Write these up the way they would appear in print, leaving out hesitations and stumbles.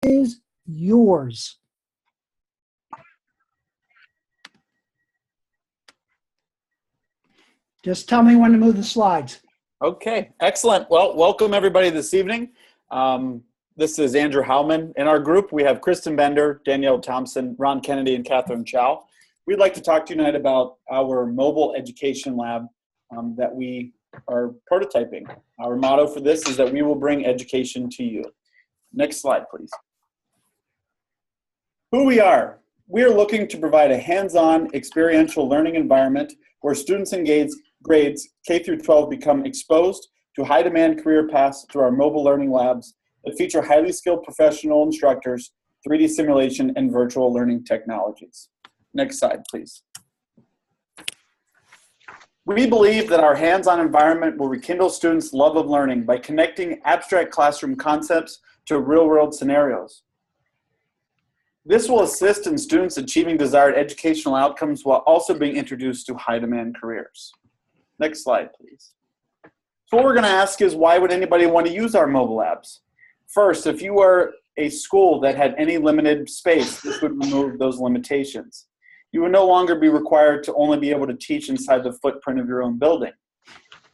is yours. Just tell me when to move the slides. Okay, excellent. Well, welcome everybody this evening. This is Andrew Howman. In our group, we have Kristen Bender, Danielle Thompson, Ron Kennedy, and Catherine Chow. We'd like to talk to you tonight about our mobile education lab that we are prototyping. Our motto for this is that we will bring education to you. Next slide, please. Who we are. We are looking to provide a hands-on experiential learning environment where students engage grades K through 12 become exposed to high-demand career paths through our mobile learning labs that feature highly skilled professional instructors, 3D simulation, and virtual learning technologies. Next slide, please. We believe that our hands-on environment will rekindle students' love of learning by connecting abstract classroom concepts to real-world scenarios. This will assist in students achieving desired educational outcomes while also being introduced to high-demand careers. Next slide, please. So what we're going to ask is, why would anybody want to use our mobile labs? First, if you are a school that had any limited space, this would remove those limitations. You would no longer be required to only be able to teach inside the footprint of your own building.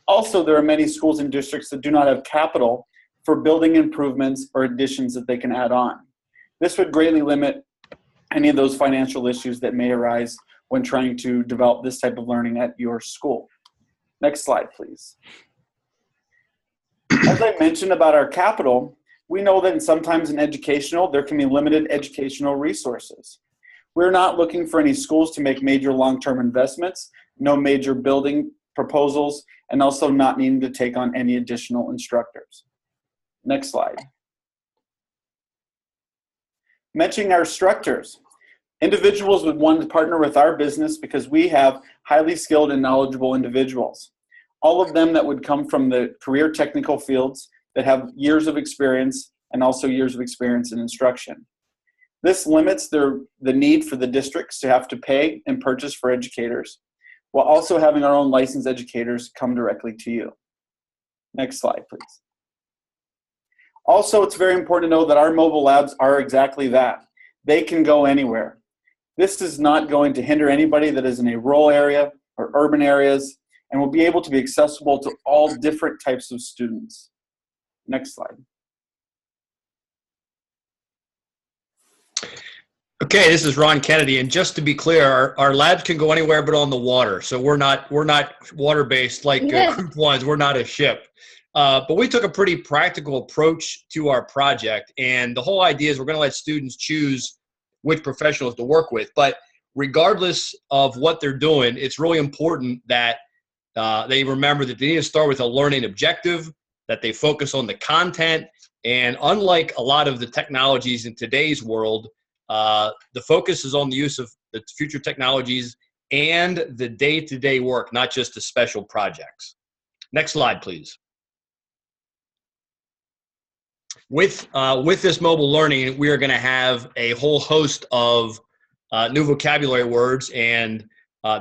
Also, there are many schools and districts that do not have capital for building improvements or additions that they can add on. This would greatly limit any of those financial issues that may arise when trying to develop this type of learning at your school. Next slide, please. As I mentioned about our capital, we know that sometimes in educational, there can be limited educational resources. We're not looking for any schools to make major long-term investments, no major building proposals, and also not needing to take on any additional instructors. Next slide. Mentioning our instructors. Individuals would want to partner with our business because we have highly skilled and knowledgeable individuals. All of them that would come from the career technical fields that have years of experience and also years of experience in instruction. This limits the need for the districts to have to pay and purchase for educators, while also having our own licensed educators come directly to you. Next slide, please. Also, it's very important to know that our mobile labs are exactly that. They can go anywhere. This is not going to hinder anybody that is in a rural area or urban areas, and will be able to be accessible to all different types of students. Next slide. Okay, this is Ron Kennedy, and just to be clear, our labs can go anywhere but on the water. So we're not water-based like Group 1s. We're not a ship. But we took a pretty practical approach to our project, and the whole idea is we're going to let students choose which professionals to work with. But regardless of what they're doing, it's really important that they remember that they need to start with a learning objective, that they focus on the content, and unlike a lot of the technologies in today's world, the focus is on the use of the future technologies and the day-to-day work, not just the special projects. Next slide, please. With this mobile learning, we are going to have a whole host of new vocabulary words, and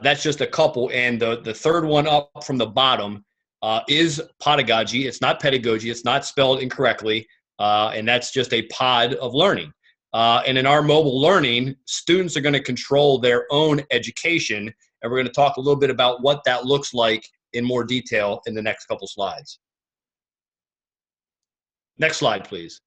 that's just a couple. And the third one up from the bottom is pedagogy. It's not pedagogy. It's not spelled incorrectly, and that's just a pod of learning. And in our mobile learning, students are going to control their own education, and we're going to talk a little bit about what that looks like in more detail in the next couple slides. Next slide, please.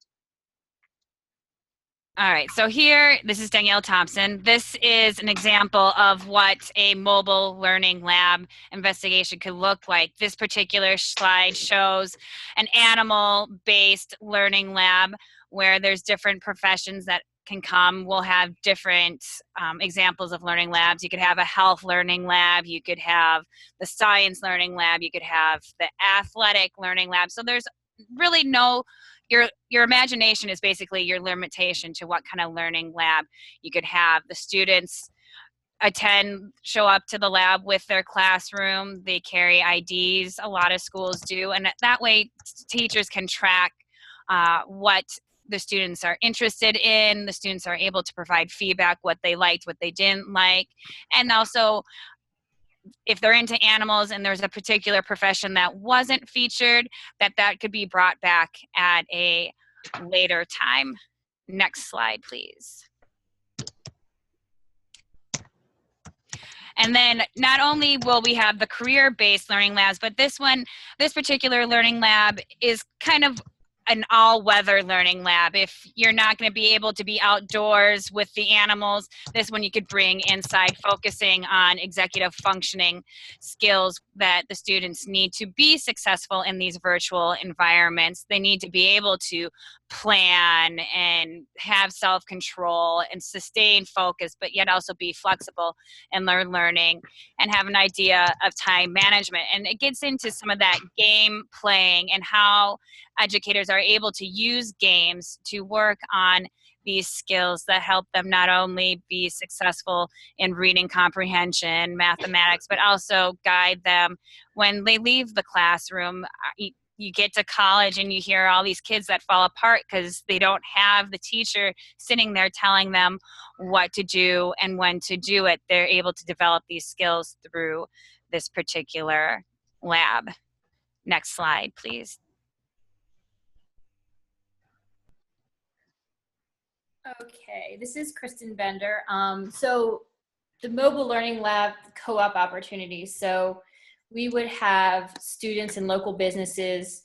All right, so here, this is Danielle Thompson. This is an example of what a mobile learning lab investigation could look like. This particular slide shows an animal-based learning lab where there's different professions that can come. We'll have different examples of learning labs. You could have a health learning lab, you could have the science learning lab, you could have the athletic learning lab. So there's really no, your imagination is basically your limitation to what kind of learning lab you could have. The students show up to the lab with their classroom. They carry IDs, a lot of schools do, and that way teachers can track what the students are interested in. The students are able to provide feedback, what they liked, what they didn't like, and also if they're into animals and there's a particular profession that wasn't featured, that could be brought back at a later time. Next slide, please. And then not only will we have the career-based learning labs, but this particular learning lab is kind of an all-weather learning lab. If you're not going to be able to be outdoors with the animals, this one you could bring inside, focusing on executive functioning skills that the students need to be successful in these virtual environments. They need to be able to plan and have self-control and sustain focus, but yet also be flexible and learning and have an idea of time management. And it gets into some of that game playing and how educators are able to use games to work on these skills that help them not only be successful in reading comprehension, mathematics, but also guide them when they leave the classroom. You get to college and you hear all these kids that fall apart because they don't have the teacher sitting there telling them what to do and when to do it. They're able to develop these skills through this particular lab. Next slide, please. Okay, this is Kristen Bender. So the Mobile Learning Lab co-op opportunities. So we would have students and local businesses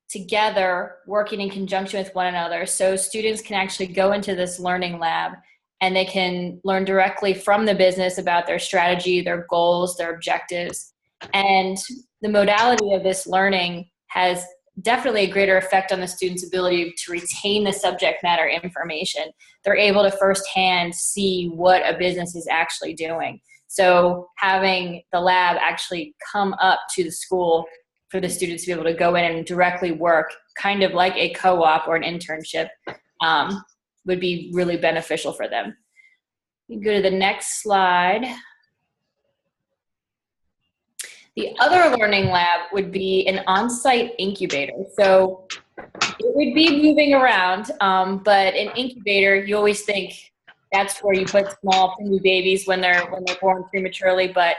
together working in conjunction with one another. So students can actually go into this learning lab and they can learn directly from the business about their strategy, their goals, their objectives. And the modality of this learning has definitely a greater effect on the student's ability to retain the subject matter information. They're able to firsthand see what a business is actually doing. So having the lab actually come up to the school for the students to be able to go in and directly work, kind of like a co-op or an internship, would be really beneficial for them. You can go to the next slide. The other learning lab would be an on-site incubator. So it would be moving around, but an incubator, you always think that's where you put small new babies when they're born prematurely. But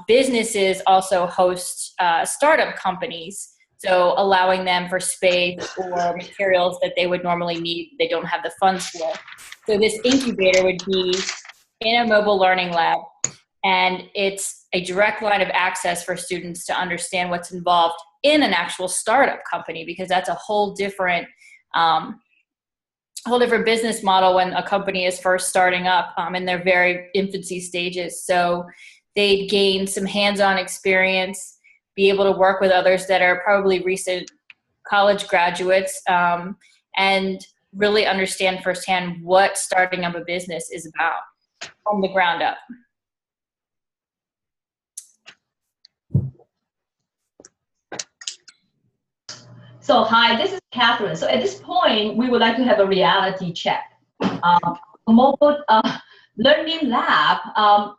businesses also host startup companies, so allowing them for space or materials that they would normally need, they don't have the funds for. So this incubator would be in a mobile learning lab, and it's a direct line of access for students to understand what's involved in an actual startup company, because that's a whole different business model when a company is first starting up in their very infancy stages. So they'd gain some hands-on experience, be able to work with others that are probably recent college graduates, and really understand firsthand what starting up a business is about from the ground up. So hi, this is Catherine. So at this point, we would like to have a reality check. Mobile learning lab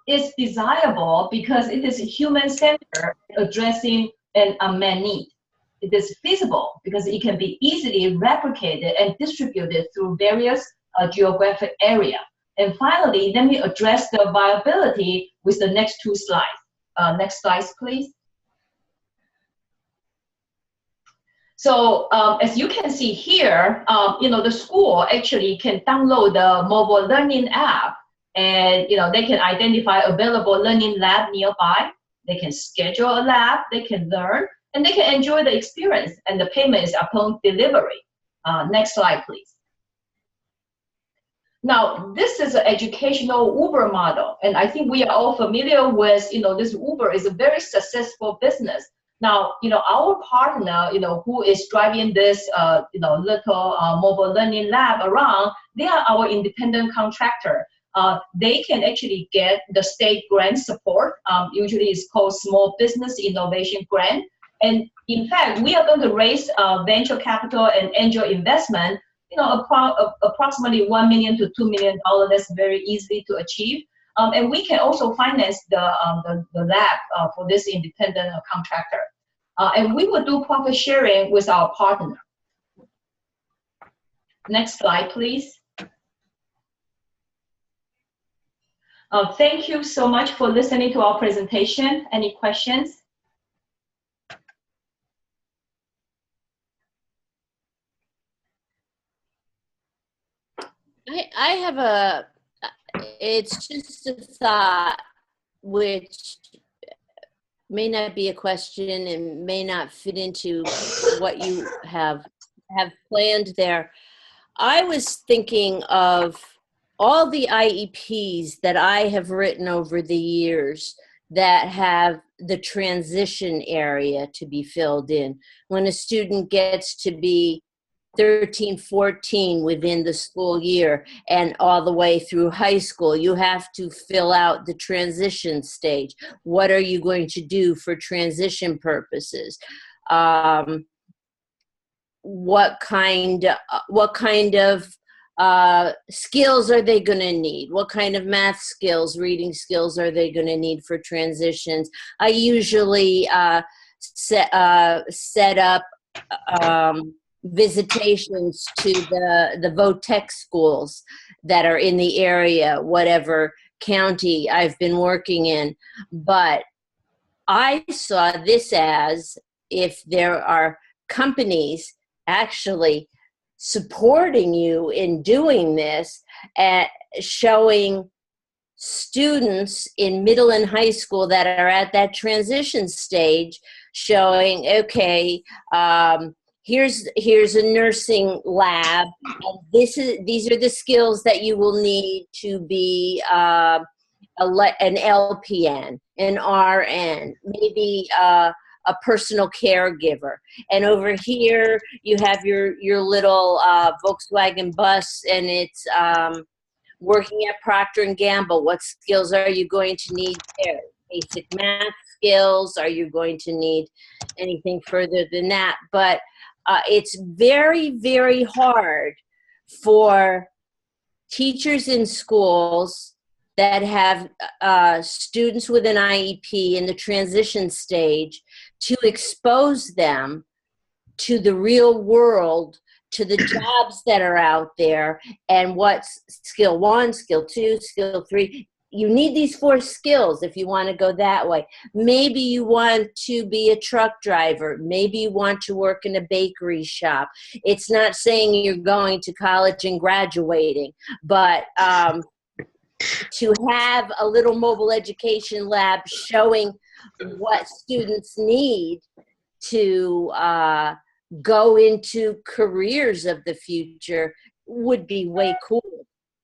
is desirable because it is human-centered, addressing an unmet need. It is feasible because it can be easily replicated and distributed through various geographic area. And finally, let me address the viability with the next two slides. Next slides, please. So as you can see here, the school actually can download the mobile learning app, and they can identify available learning lab nearby. They can schedule a lab, they can learn, and they can enjoy the experience, and the payment is upon delivery. Next slide, please. Now, this is an educational Uber model, and I think we are all familiar with, this Uber is a very successful business. Now, our partner, who is driving this, little mobile learning lab around, they are our independent contractor. They can actually get the state grant support. Usually it's called Small Business Innovation Grant. And in fact, we are going to raise venture capital and angel investment, approximately $1 million to $2 million. That's very easy to achieve. And we can also finance the lab for this independent contractor. And we will do profit sharing with our partner. Next slide, please. Thank you so much for listening to our presentation. Any questions? I have it's just a thought which may not be a question and may not fit into what you have planned there. I was thinking of all the IEPs that I have written over the years that have the transition area to be filled in. When a student gets to be 13, 14 within the school year and all the way through high school, you have to fill out the transition stage. What are you going to do for transition purposes? What kind of skills are they going to need? What kind of math skills, reading skills are they going to need for transitions? I usually set up visitations to the VOTEC schools that are in the area, whatever county I've been working in. But I saw this as if there are companies actually supporting you in doing this, at showing students in middle and high school that are at that transition stage, showing, okay, here's a nursing lab, and these are the skills that you will need to be an LPN, an RN, maybe a personal caregiver. And over here, you have your little Volkswagen bus, and it's working at Procter & Gamble. What skills are you going to need there? Basic math skills. Are you going to need anything further than that? But it's very, very hard for teachers in schools that have students with an IEP in the transition stage to expose them to the real world, to the jobs that are out there, and what's skill 1, skill 2, skill 3. You need these 4 skills if you want to go that way. Maybe you want to be a truck driver. Maybe you want to work in a bakery shop. It's not saying you're going to college and graduating, but to have a little mobile education lab showing what students need to go into careers of the future would be way cool.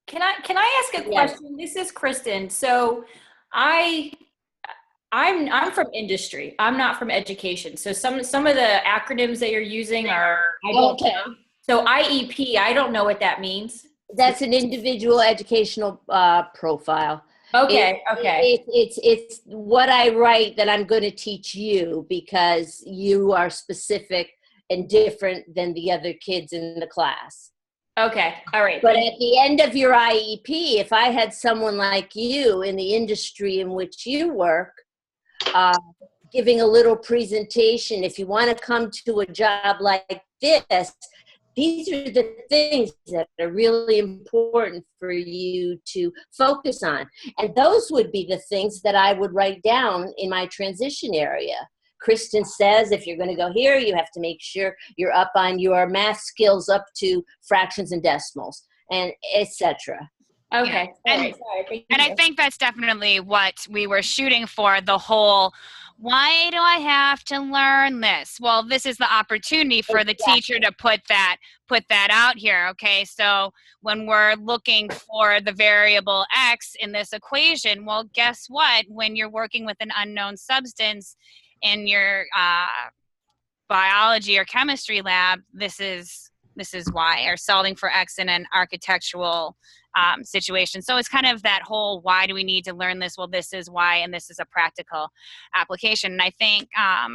Can I ask a question? This is Kristen. So I'm from industry. I'm not from education. So some of the acronyms that you're using are I don't know. So IEP, I don't know what that means. That's an individual educational profile. Okay. It's what I write that I'm going to teach you because you are specific and different than the other kids in the class. Okay. All right. But at the end of your IEP, if I had someone like you in the industry in which you work, giving a little presentation, if you want to come to a job like this, these are the things that are really important for you to focus on. And those would be the things that I would write down in my transition area. Kristen says if you're going to go here, you have to make sure you're up on your math skills up to fractions and decimals, and etc. Okay. And I think that's definitely what we were shooting for, the whole, why do I have to learn this? Well, this is the opportunity for the teacher to put that out here. Okay, so when we're looking for the variable X in this equation, well, guess what? When you're working with an unknown substance in your biology or chemistry lab, this is why, or solving for X in an architectural situation. So it's kind of that whole, why do we need to learn this? Well, this is why, and this is a practical application. And I think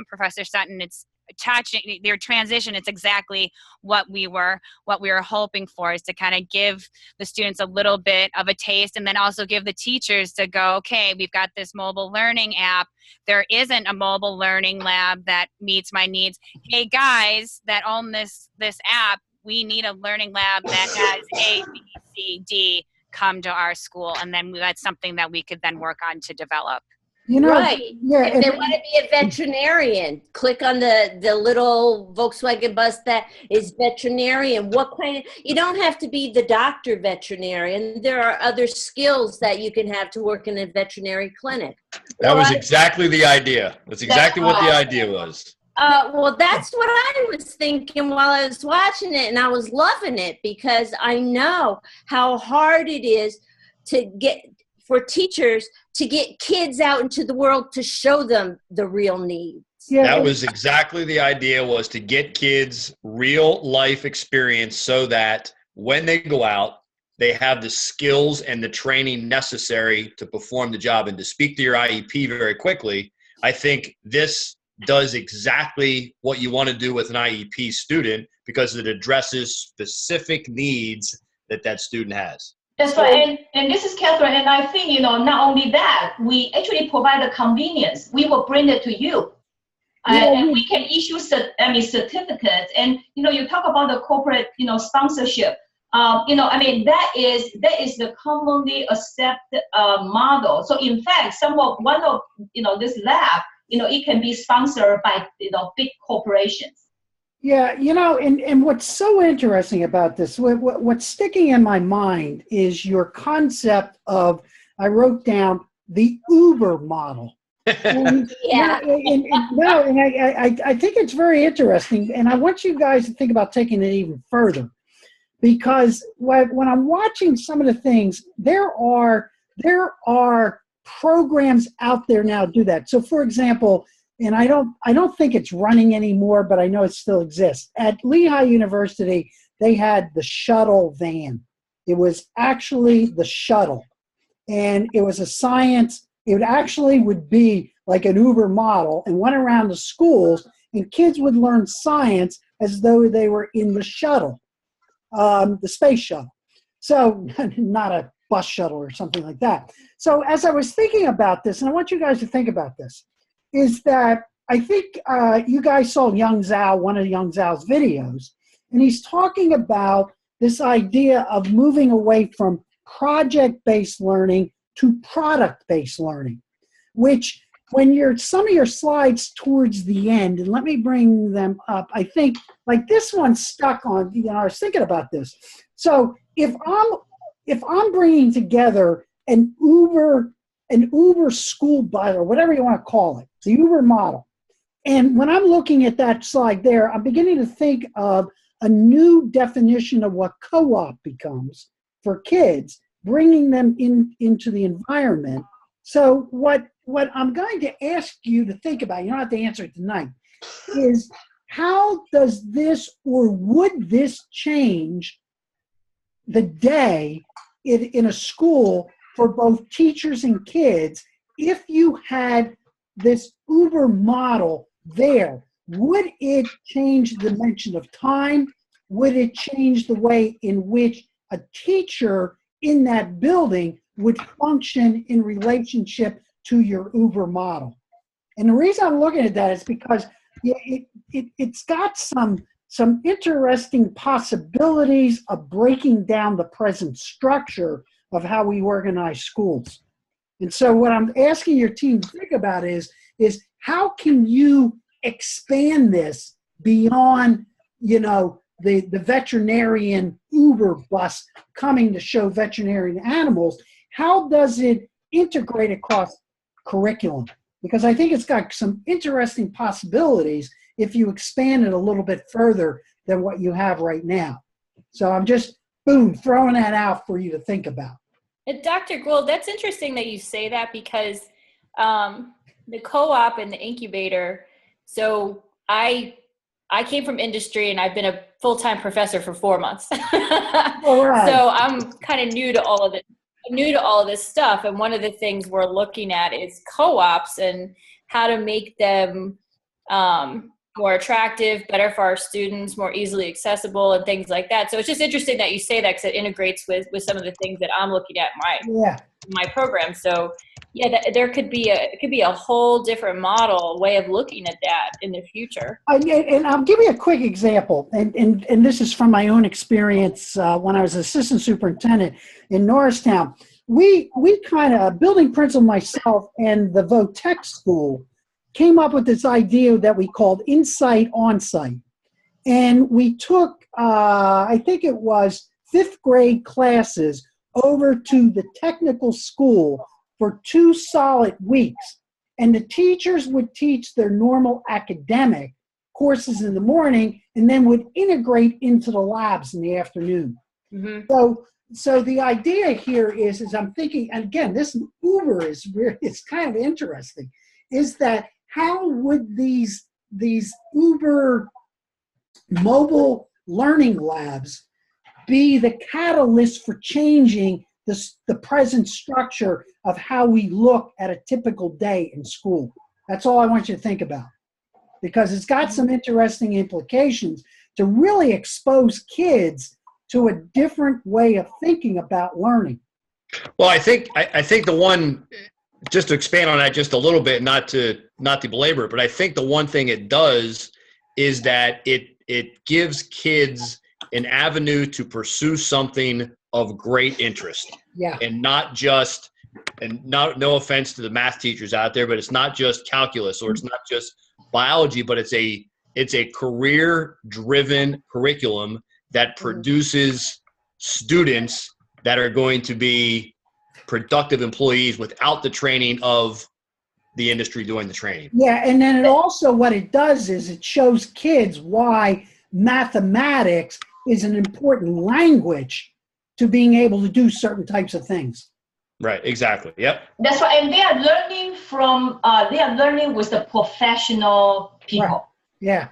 Professor Sutton, it's touching their transition. It's exactly what we were hoping for, is to kind of give the students a little bit of a taste, and then also give the teachers to go, okay, we've got this mobile learning app. There isn't a mobile learning lab that meets my needs. Hey guys that own this app, we need a learning lab that has A, B, C, D come to our school, and then that's something that we could then work on to develop. You know, Right. yeah, If they want to be a veterinarian, click on the little Volkswagen bus that is veterinarian. What kind of, you don't have to be the doctor veterinarian. There are other skills that you can have to work in a veterinary clinic. That Well, was exactly the idea. That's exactly what the idea was. well, that's what I was thinking while I was watching it, and I was loving it because I know how hard it is to get for teachers to get kids out into the world to show them the real needs. yeah, That was exactly the idea, was to get kids real life experience so that when they go out, they have the skills and the training necessary to perform the job. And to speak to your IEP very quickly, I think this does exactly what you want to do with an IEP student because it addresses specific needs that that student has. That's right, and this is Catherine, and I think, not only that, we actually provide the convenience. We will bring it to you. And we can issue certificates, and you talk about the corporate sponsorship. That is the commonly accepted model. So in fact, one of this lab, it can be sponsored by big corporations. yeah. And what's so interesting about this, what's sticking in my mind is your concept of, I wrote down the Uber model. And, Yeah. I think it's very interesting, and I want you guys to think about taking it even further, because when I'm watching some of the things, there are programs out there now to do that. So, for example, and I don't think it's running anymore, but I know it still exists. At Lehigh University, they had the shuttle van. It was actually the shuttle, and it was a science. It actually would be like an Uber model and went around the schools, and kids would learn science as though they were in the shuttle, the space shuttle. So not a bus shuttle or something like that. So as I was thinking about this, and I want you guys to think about this, is that I think you guys saw Young Zhao, one of Young Zhao's videos, and he's talking about this idea of moving away from project-based learning to product-based learning, which when some of your slides towards the end, and let me bring them up, I think like this one stuck on, I was thinking about this. So if I'm bringing together an Uber school bus, or whatever you want to call it, the Uber model, and when I'm looking at that slide there, I'm beginning to think of a new definition of what co-op becomes for kids, bringing them into the environment. So what I'm going to ask you to think about, you don't have to answer it tonight, is how does this, or would this change the day in a school for both teachers and kids if you had this Uber model there? Would it change the dimension of time? Would it change the way in which a teacher in that building would function in relationship to your Uber model? And the reason I'm looking at that is because it's got some interesting possibilities of breaking down the present structure of how we organize schools. And so what I'm asking your team to think about is how can you expand this beyond, the veterinarian Uber bus coming to show veterinarian animals? How does it integrate across curriculum? Because I think it's got some interesting possibilities if you expand it a little bit further than what you have right now. So I'm just, boom, throwing that out for you to think about. Dr. Gould, that's interesting that you say that, because the co-op and the incubator, so I came from industry and I've been a full-time professor for 4 months. All right. So I'm kind of new to all of it. I'm new to all of this stuff. And one of the things we're looking at is co-ops and how to make them more attractive, better for our students, more easily accessible, and things like that. So it's just interesting that you say that, because it integrates with some of the things that I'm looking at in my program. So yeah, there could be a whole different model, way of looking at that in the future. And I'll give you a quick example, and this is from my own experience when I was assistant superintendent in Norristown. we kind of, building principal, myself and the Votech school came up with this idea that we called Insight Onsite. And we took, I think it was 5th grade classes over to the technical school for 2 solid weeks. And the teachers would teach their normal academic courses in the morning and then would integrate into the labs in the afternoon. Mhm. So the idea here is I'm thinking, and again, this Uber is kind of interesting, is that how would these Uber mobile learning labs be the catalyst for changing the present structure of how we look at a typical day in school? That's all I want you to think about, because it's got some interesting implications to really expose kids to a different way of thinking about learning. Well, I think the one, just to expand on that just a little bit, not to belabor it, but I think the one thing it does is that it gives kids an avenue to pursue something of great interest. Yeah. And not just, no offense to the math teachers out there, but it's not just calculus or it's not just biology, but it's a career-driven curriculum that produces students that are going to be productive employees without the training of the industry doing the training. Yeah, and then it also, what it does is it shows kids why mathematics is an important language to being able to do certain types of things. Right, exactly, yep. That's right, and they are learning with the professional people. Right. Yeah.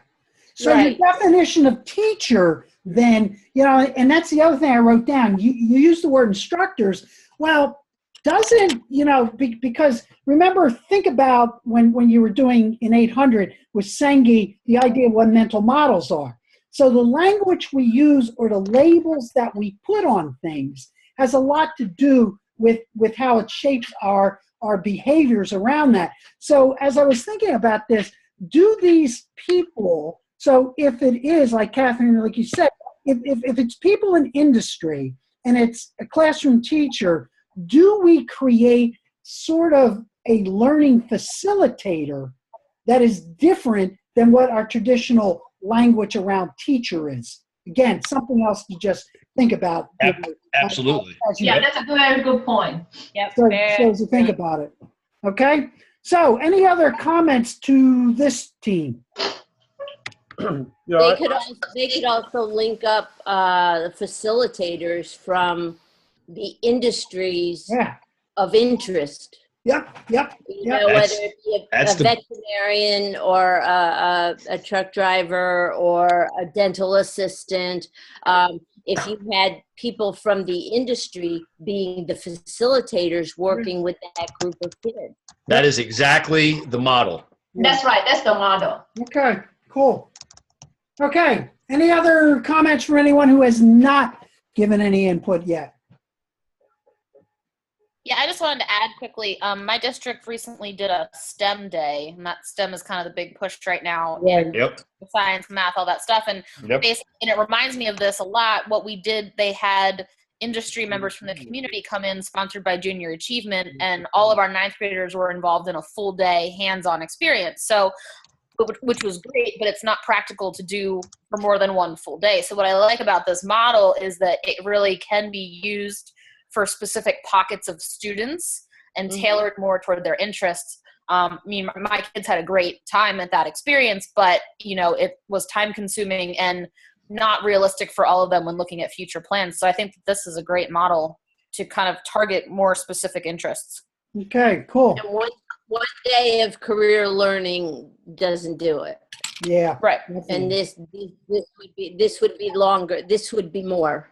So Right. your definition of teacher then, and that's the other thing I wrote down. You use the word instructors. Well, doesn't, because remember, think about when you were doing in 800 with Senge, the idea of what mental models are. So the language we use or the labels that we put on things has a lot to do with how it shapes our behaviors around that. So as I was thinking about this, do these people, so if it is, like Catherine, like you said, if it's people in industry and it's a classroom teacher, do we create sort of a learning facilitator that is different than what our traditional language around teacher is? Again, something else to just think about. Absolutely. Yeah, that's a very good point. Yep. So very as you think about it. Okay? So any other comments to this team? They could also link up the facilitators from the industries Yeah. of interest. Yep. You know, whether That's- it be that's a the- veterinarian or a truck driver or a dental assistant. If you had people from the industry being the facilitators working with that group of kids. That is exactly the model. That's right, that's the model. Okay, cool. Okay, any other comments from anyone who has not given any input yet? Yeah, I just wanted to add quickly. My district recently did a STEM day, and that STEM is kind of the big push right now. Yeah. Yep. Science, math, all that stuff, and Yep. basically, and it reminds me of this a lot. What we did, they had industry members from the community come in, sponsored by Junior Achievement, and all of our ninth graders were involved in a full day hands-on experience. So, which was great, but it's not practical to do for more than one full day. So what I like about this model is that it really can be used for specific pockets of students and tailored more toward their interests. I mean, my kids had a great time at that experience, but it was time consuming and not realistic for all of them when looking at future plans. So I think that this is a great model to kind of target more specific interests. Okay, cool. And one day of career learning doesn't do it. Yeah. Right. And this would be longer. This would be more.